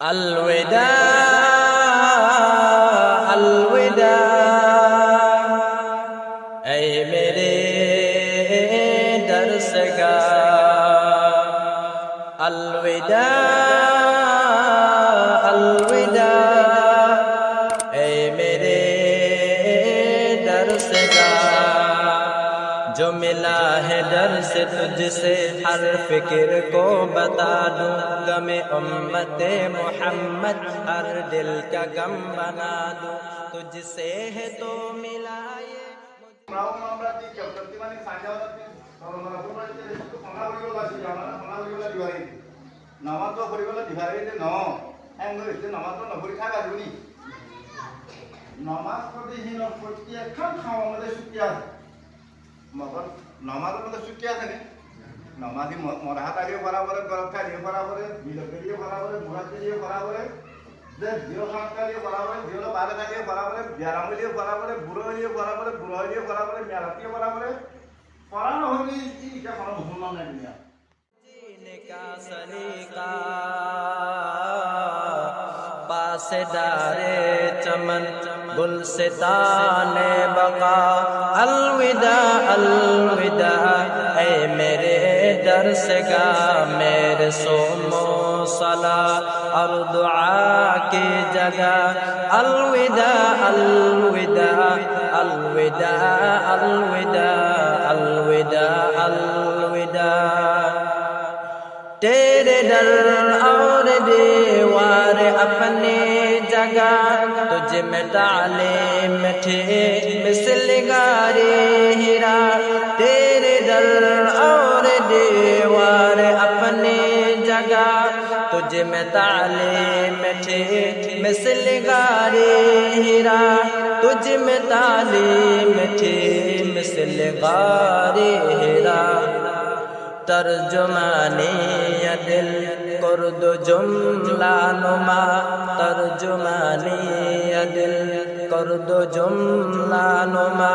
الوداع الوداع اے میرے درس گاہ الوداع الوداع اے میرے درس گاہ جو ملا ہے در سے تجھ سے ہر فکر کو بتا دوں غم امت محمد ہر دل کا غم بنا دوں تجھ سے ہے تو ملا یہ নমাজের মধ্যে ছুটি আছে নি নমাজি মরাহাত আলিও করা পরে গরফা আলিও করা পরে বিলকে দিয়ে করা পরে মুরাদকে দিয়ে করা পরে যে জিও খানকা দিয়ে করা পরে জিও বারে দিয়ে করা পরে বিয়ারাম দিয়ে করা পরে বুড়ো দিয়ে করা পরে বুড়ো দিয়ে করা পরে মেরাতিও করা পরে পড়ানো হলি কি এটা কোনো মুসলমান নাই দুনিয়া जीने का सलीका पासेदारे चमन गुलसिताने बका अलविदा अलविदा ऐ मेरे दर्स गाह मेरे सोमो सला और दुआ की जगह अलविदा अलविदा अलविदा अलविदा अलविदा अलविदा तेरे डर और दीवार अपनी जगह तुझ में तालीम थी मिसल गारे हीरा तेरे डर और दीवार अपनी जगह तुझ में तालीम थी मिसल गारे हीरा तुझ में तालीम थी मिसल गारे हीरा तर्जुमानी दिल कुर्द जुमला नुमा तर्जुमानी दिल कुर्द जुमला नुमा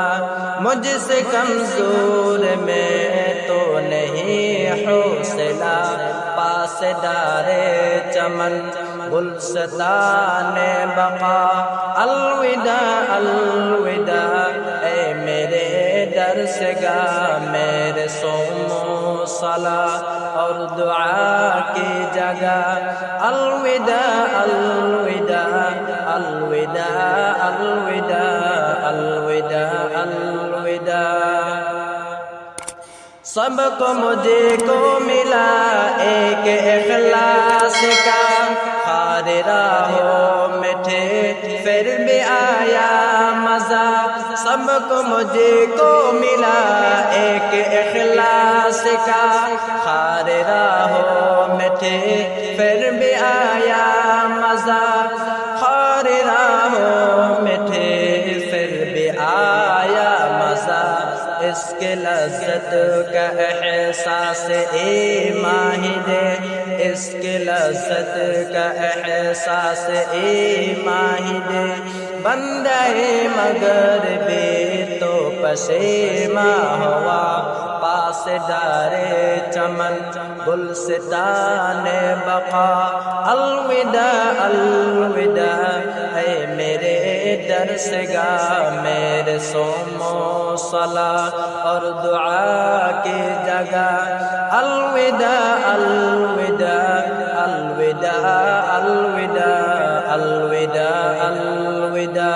मुझसे कमजोर में तो नहीं हौसला पासदारे चमन गुलस्ताने बका अलविदा अलविदा ऐ मेरे दर्स गाह मेरे सोमो सला और दुआ की जगह अलविदा अलविदा अलविदा अलविदा अलविदा अलविदा सबको मुझे को मिला एक इखलास का खार राहों में थे फिर भी आया मजा सबको मुझे को मिला एक इखलास का खार राहों में थे फिर भी आया मजा खार राहों में थे फिर भी आया मजा इसके लज्जत का एहसास ईमाही दे इसके लज्जत का एहसास ईमाही दे बंदे मगर भी तो पसीमा हुआ पास डारे चमन गुलसिताने बका अलविदा अलविदा ऐ मेरे दर्स गाह मेरे सोमो सला और दुआ की जगह अलविदा अलविदा अलविदा अलविदा अलविदा अलविदा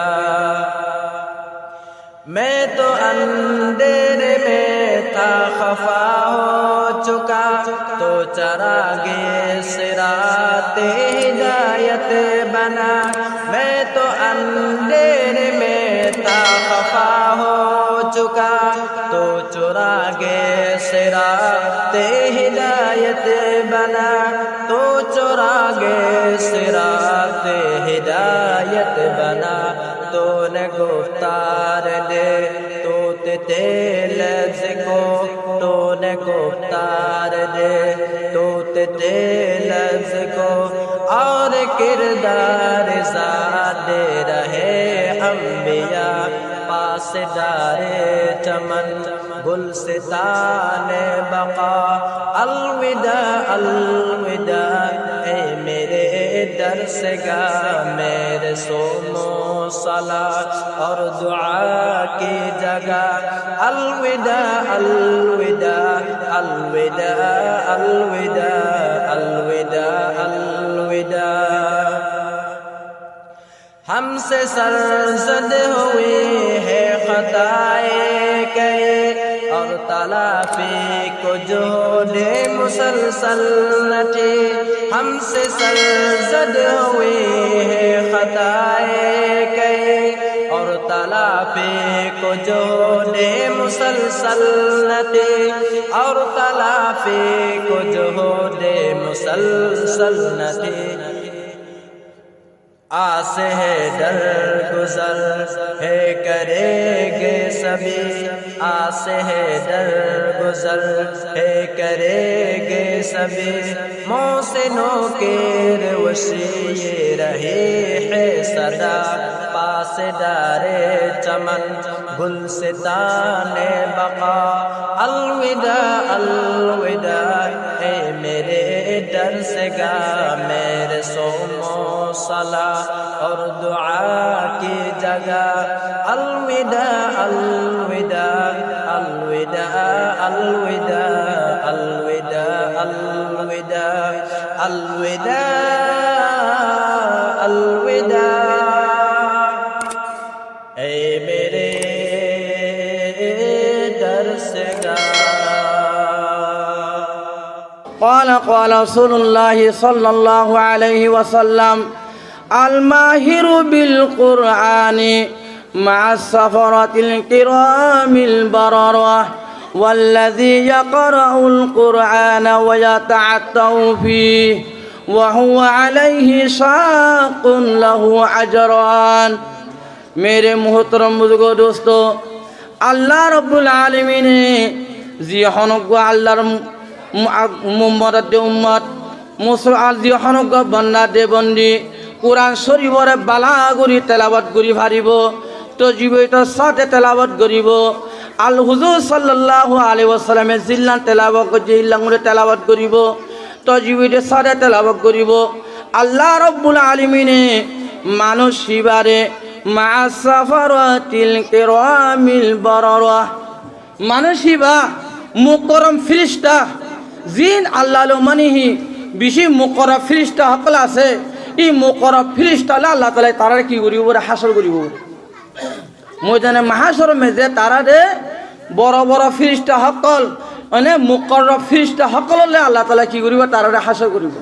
मैं तो अंधेरे में था खफा हो चुका तो चरागे सिरात हिदायत बना मैं तो अंधेरे में था खफा हो चुका तो चुरागे सिरात हिदायत बना तो चुरागे सिरात हिदायत बना तो ने गुफ्तार दे तो ते लफ्ज़ को तो ने गुफ्तार दे तो ते लफ्ज़ को और किरदार ज़ादे रहे अंबिया पासदारे चमन गुलसिताने बका अलविदा अलविदा ऐ मेरे डर से गा मेरे सोमो सलात और दुआ की जगह अलविदा अलविदा अलविदा अलविदा अलविदा अलविदा हमसे सरजद हुई है खताएं कई और तलाफी को जो दे मुसलसल नटे हमसे सरजद हुई है खताएं कई और तलाफी को जो दे मुसलसल नटे और तलाफी को जो दे मुसलसल नटे आस है डर गुजर है करेंगे सभी आस है डर गुजर है करेंगे सभी मोहसिनों के वसी ये रहे है सदा पास दारे चमन गुलसिताने बका अलविदा अलविदा है मेरे डर से गा मेरे सोमो सला और दुआ की जगह अलविदा अलविदा अलविदा अलविदा अलविदा अलविदा अलविदा अलविदा ऐ मेरे डर से गा قال رسول الله صلى الله عليه وسلم الماهر بالقرآن مع السفرة الكرام البررة والذي يقرأ القرآن ويتعتع فيه وهو عليه شاق له أجران मेरे मोहतरम बुजुर्गो दोस्तों अल्लाह रब्बुल आलमीन जी हनग अल्लाहर मुम्मत उम्मत मुसलमान जी हनग बन्दा दे बंदी कुरान शरीफर बालागुरी तेलावत करि फारिब तो जीवित साथे तेलावत करिब आल हुजूर सल्लल्लाहु अलैहि वसल्लम जिल्लान तेलावत जिल्लांगुरे तेलावत करिब तो जीवित साथे तेलावत करिब अल्लाह रब्बुल आलमीन मानुष शिबारे मा सफरातिल किरामिल बरारा मानुष शिबा मुकरम फरिश्ता जिन আল্লাহ মানিহি বেশি মুকররব ফেরেশতা সকল আছে এই মুকররব ফেরেশতা আল্লাহ তাআলা তারা কি করিব হাসর করিব ময়দানে মাহশর মেজে তারারে বড় বড় ফেরেশতা সকল মানে মুকররব ফেরেশতা সকললে আল্লাহ তাআলা কি করিব তারারে হাসর করিব